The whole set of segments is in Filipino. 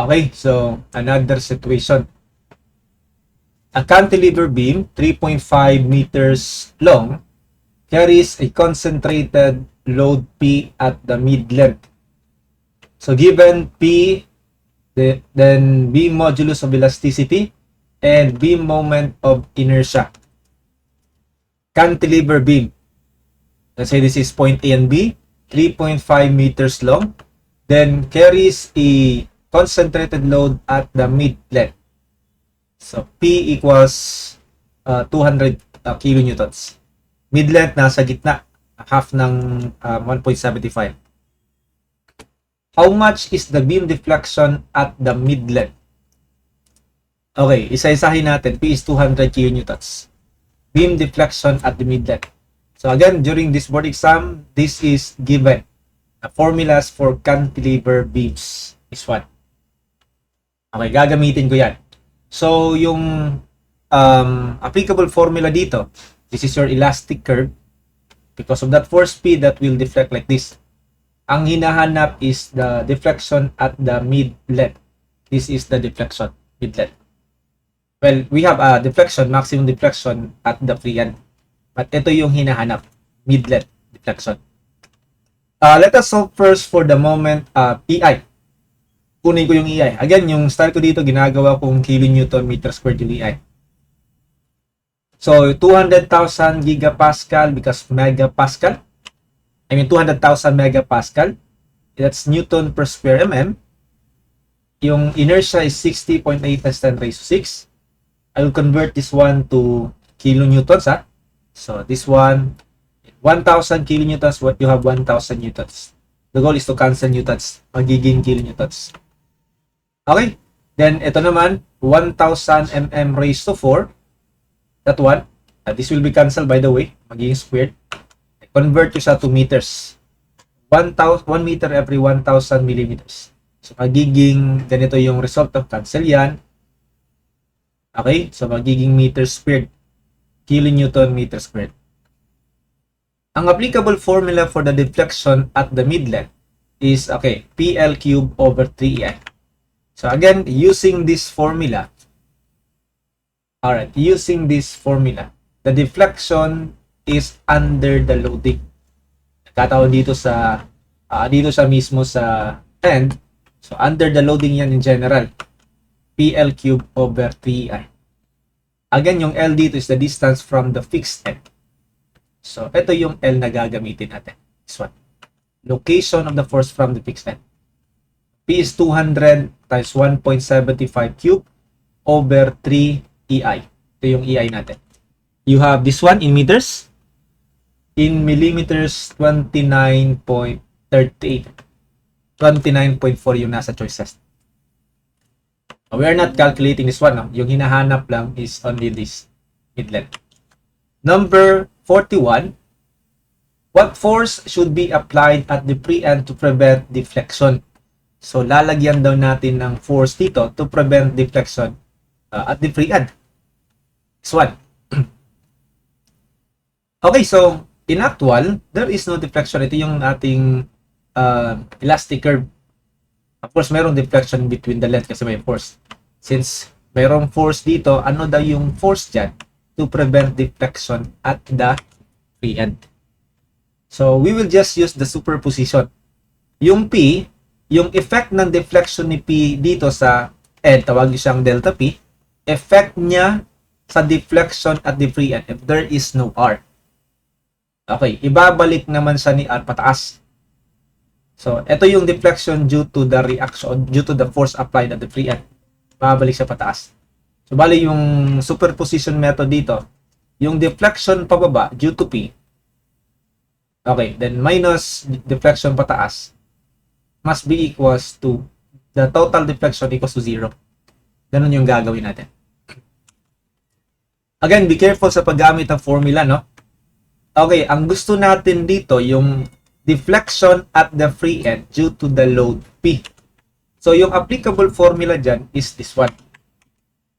Okay, so another situation. A cantilever beam, 3.5 meters long, carries a concentrated load P at the mid-length. So given P, then beam modulus of elasticity and beam moment of inertia. Cantilever beam. Let's say this is point A and B, 3.5 meters long, then carries a concentrated load at the mid-length. So P equals 200 kilonewtons. Mid-length nasa gitna, half ng 1.75. How much is the beam deflection at the mid-length? Okay, isa-isahin natin. P is 200 kilonewtons. Beam deflection at the mid-length. So again, during this board exam, this is given. The formulas for cantilever beams is what? Okay, gagamitin ko yan. So yung applicable formula dito, this is your elastic curve. Because of that force P that will deflect like this. Ang hinahanap is the deflection at the mid-length. This is the deflection, mid-length. Well, we have a deflection, maximum deflection at the free end. But ito yung hinahanap, mid-length deflection. Let us solve first for the moment EI. Kunin ko yung EI. Again, yung style ko dito, ginagawa kong kilonewton meter squared yung EI. So, 200,000 gigapascal because megapascal. I mean, 200,000 megapascal. That's Newton per square mm. Yung inertia is 60.8 × 10⁻⁶. I will convert this one to kilonewtons, ha? So, this one, 1,000 kilonewtons, what you have 1,000 newtons. The goal is to cancel newtons. Magiging kilonewtons. Okay. Then, ito naman, 1,000 mm⁴. That one. This will be cancelled, by the way. Magiging squared. Convert ko siya to meters. 1 meter every 1,000 millimeters. So, magiging ganito yung result of cancel yan. Okay? So, magiging meter squared. Kilonewton meter squared. Ang applicable formula for the deflection at the mid-length is, okay, PL cube over 3EI. So, again, using this formula, alright, using this formula, the deflection is under the loading. Nagkataon dito sa mismo sa end. So, under the loading yan in general. PL cube over 3I. Again, yung L dito is the distance from the fixed end. So, ito yung L na gagamitin natin. This one. Location of the force from the fixed end. P is 200 times 1.75 cube over 3 EI. Ito yung EI natin. You have this one in meters. In millimeters, 29.38. 29.4 yung nasa choices. We are not calculating this one. No? Yung hinahanap lang is only this mid-length. Number 41. What force should be applied at the free end to prevent deflection? So, lalagyan daw natin ng force dito to prevent deflection at the free end. This one. Okay, so, in actual, there is no deflection. Ito yung ating elastic curve. Of course, mayroong deflection between the length kasi may force. Since mayroong force dito, ano daw yung force dyan to prevent deflection at the free end? So, we will just use the superposition. Yung P, yung effect ng deflection ni P dito sa end, tawagin siyang delta P, effect niya sa deflection at the free end if there is no R. Okay, ibabalik naman siya ni R pataas. So, ito yung deflection due to the reaction, due to the force applied at the free end. Babalik siya pataas. So, bali yung superposition method dito, yung deflection pababa due to P, okay, then minus deflection pataas must be equals to the total deflection equals to 0. Ganun yung gagawin natin. Again, be careful sa paggamit ng formula, no? Okay, ang gusto natin dito, yung deflection at the free end due to the load P. So, yung applicable formula dyan is this one.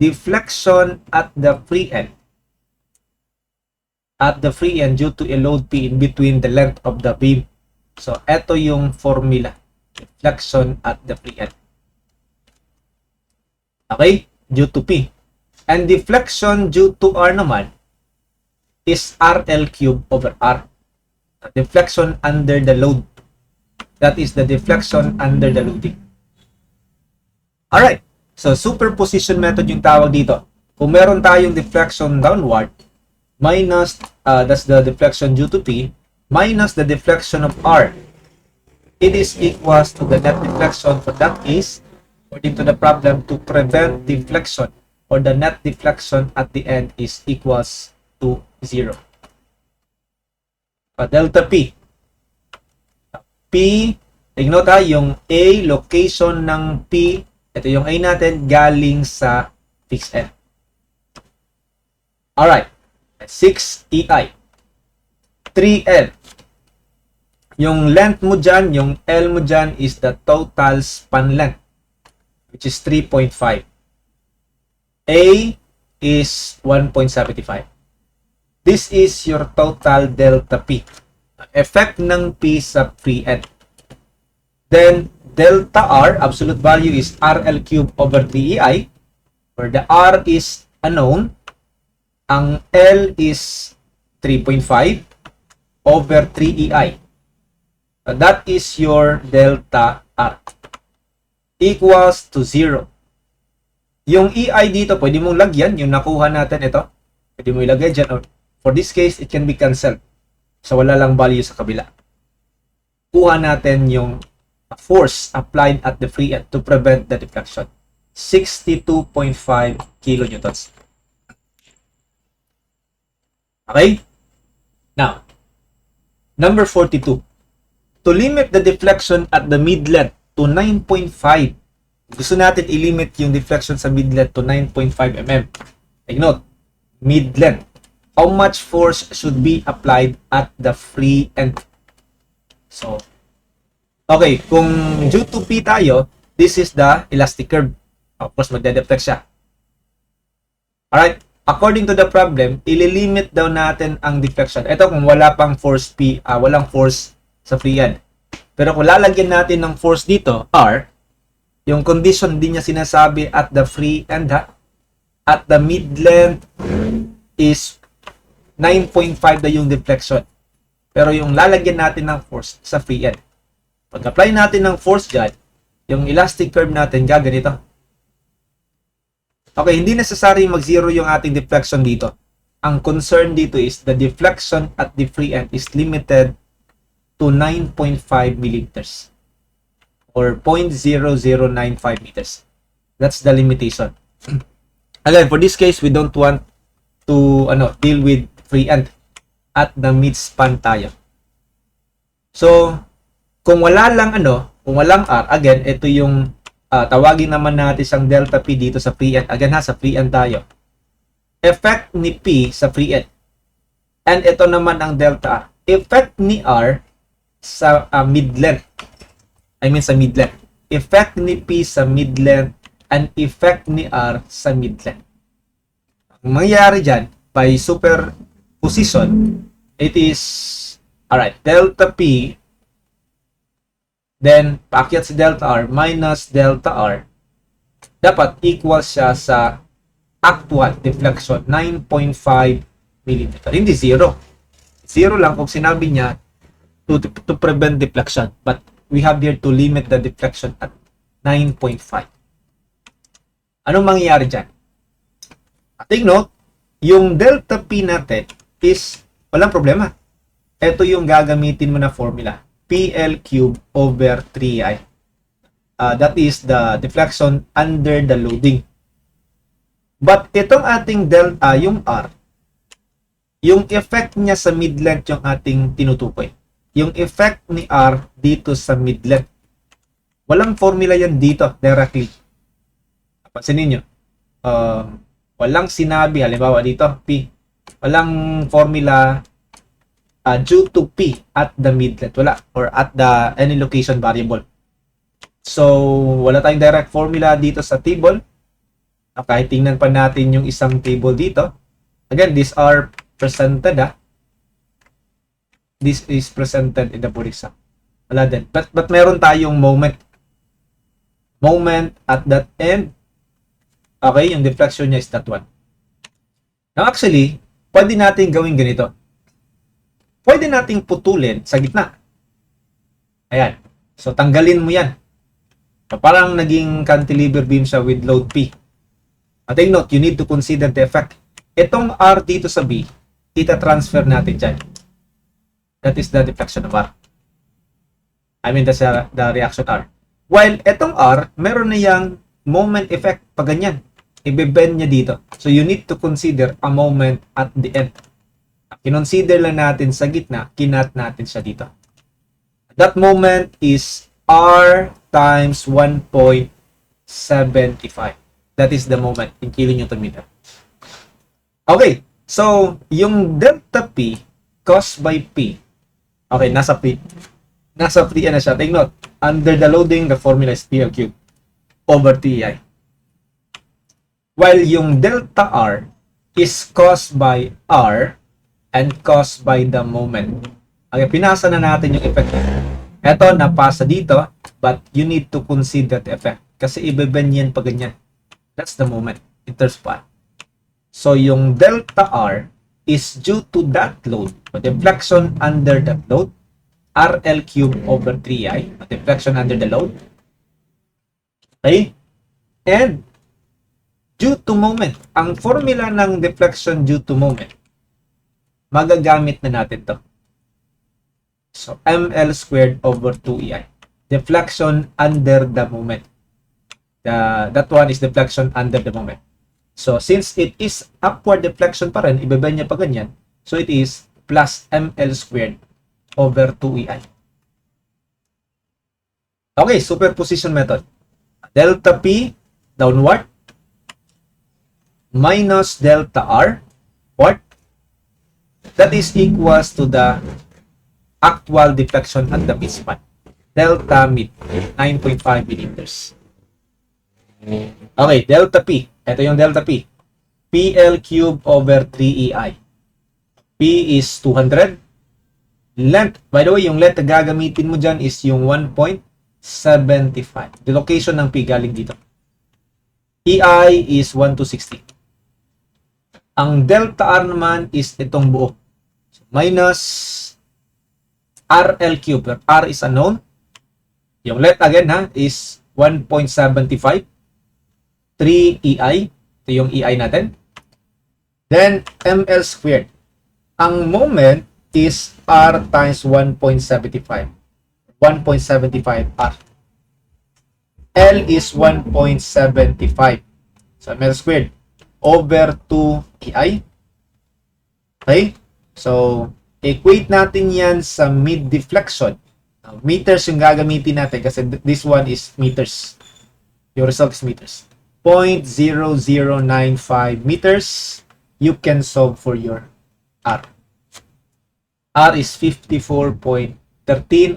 Deflection at the free end. At the free end due to a load P in between the length of the beam. So, eto yung formula. Deflection at the free end. Okay? Due to P. And deflection due to R naman is RL cube over R. Deflection under the load. That is the deflection under the loading. Alright. So, superposition method yung tawag dito. Kung meron tayong deflection downward, minus, that's the deflection due to P, minus the deflection of R. It is equals to the net deflection for that case, according to the problem, to prevent deflection, or the net deflection at the end is equals to 0. Delta P. P, tignan tayo yung A, location ng P, ito yung A natin, galing sa fixed end. Alright, 6 EI. 3L. Yung length mo dyan, yung L mo dyan is the total span length, which is 3.5. A is 1.75. This is your total delta P. Effect ng P sa free end. Then, delta R, absolute value is RL cube over 3EI, where the R is unknown. Ang L is 3.5 over 3EI. That is your delta R. Equals to 0. Yung EI dito, pwede mong lagyan. Yung nakuha natin ito, pwede mo ilagay dyan. Or for this case, it can be cancelled. So, wala lang value sa kabila. Kuha natin yung force applied at the free end to prevent the deflection. 62.5 kilonewtons. Okay? Now, number 42. To limit the deflection at the mid-length to 9.5. Gusto natin i-limit yung deflection sa mid-length to 9.5 mm. Take note, mid-length. How much force should be applied at the free end? So, okay, kung due to P tayo, this is the elastic curve. Of course, magde-deflect siya. Alright, according to the problem, ililimit daw natin ang deflection. Ito kung wala pang force P, walang force sa free end. Pero kung lalagyan natin ng force dito, R, yung condition din niya sinasabi at the free end, at the mid-length is 9.5 na yung deflection. Pero yung lalagyan natin ng force sa free end. Pag-apply natin ng force dyan, yung elastic curve natin gaganito. Okay, hindi necessary mag-zero yung ating deflection dito. Ang concern dito is the deflection at the free end is limited to 9.5 millimeters or 0.0095 meters. That's the limitation. Again, for this case, we don't want to deal with free end at the mid-span tayo. So, kung wala lang kung walang R, again, ito yung tawagin naman natin siyang delta P dito sa free end. Again sa free end tayo. Effect ni P sa free end. And ito naman ang delta R. Effect ni R sa mid-length. I mean sa mid-length. Effect ni P sa mid-length and effect ni R sa mid-length. Ang mangyayari dyan, by superposition, it is, alright, delta P, then, paakyat si delta R minus delta R, dapat equal siya sa actual deflection, 9.5 mm. Hindi 0. 0 lang kung sinabi niya to prevent deflection. But we have here to limit the deflection at 9.5. Anong mangyayari dyan? Take note, yung delta P natin is, walang problema. Ito yung gagamitin mo na formula. PL cube over 3I. That is the deflection under the loading. But itong ating delta, yung R, yung effect niya sa mid-length yung ating tinutukoy. Yung effect ni R dito sa mid-length. Walang formula yan dito directly. Pansinin nyo. Walang sinabi, halimbawa dito, P. Walang formula due to P at the mid-length. Wala. Or at the any location variable. So, wala tayong direct formula dito sa table. Okay, tingnan pa natin yung isang table dito. Again, these are presented. This is presented in the board exam. Wala din. But meron tayong moment. Moment at that end. Okay, yung deflection niya is that one. Now actually, pwede natin gawin ganito. Pwede nating putulin sa gitna. Ayan. So, tanggalin mo yan. So, parang naging cantilever beam siya with load P. Take note, you need to consider the effect. Itong R dito sa B, ita-transfer natin dyan. That is the deflection of R. I mean, that's the reaction R. While itong R, meron na yung moment effect pag ganyan. Ibe-bend niya dito. So, you need to consider a moment at the end. Kinonsider lang natin sa gitna, kinat natin siya dito. That moment is R times 1.75. That is the moment in kilonewton meter. Okay, so yung delta P caused by P. Okay, nasa P. Nasa P na siya. Take note, under the loading, the formula is PL cubed over TEI. While yung delta R is caused by R and caused by the moment. Okay, pinasa na natin yung effect. Ito, napasa dito, but you need to consider the effect. Kasi ibeben yan pag ganyan. That's the moment in terms of R. So, yung delta R is due to that load, the deflection under that load, RL cubed over 3I, the deflection under the load. Okay? And, due to moment, ang formula ng deflection due to moment, magagamit na natin to. So, ML squared over 2EI. Deflection under the moment. That one is deflection under the moment. So, since it is upward deflection pa rin, ibebend niya pa ganyan. So, it is plus ML squared over 2EI. Okay, superposition method. Delta P downward minus delta R upward. That is equals to the actual deflection at the midspan. Delta mid, 9.5 millimeters. Okay, delta P. Ito yung delta P. PL cube over 3EI. P is 200. Length, by the way, yung length na gagamitin mo dyan is yung 1.75. The location ng P galing dito. EI is 1 to 60. Ang delta R naman is itong buo. So, minus RL cube. R is unknown. Yung length again ha, is 1.75. 3 EI. Ito yung EI natin. Then, ML squared. Ang moment is R times 1.75. 1.75 R. L is 1.75. So, ML squared over 2 EI. Okay? So, equate natin yan sa mid-deflection. Meters yung gagamitin natin kasi this one is meters. Your result is meters. 0.0095 meters. You can solve for your R. R is 54.13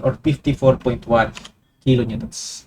or 54.1 kilonewtons.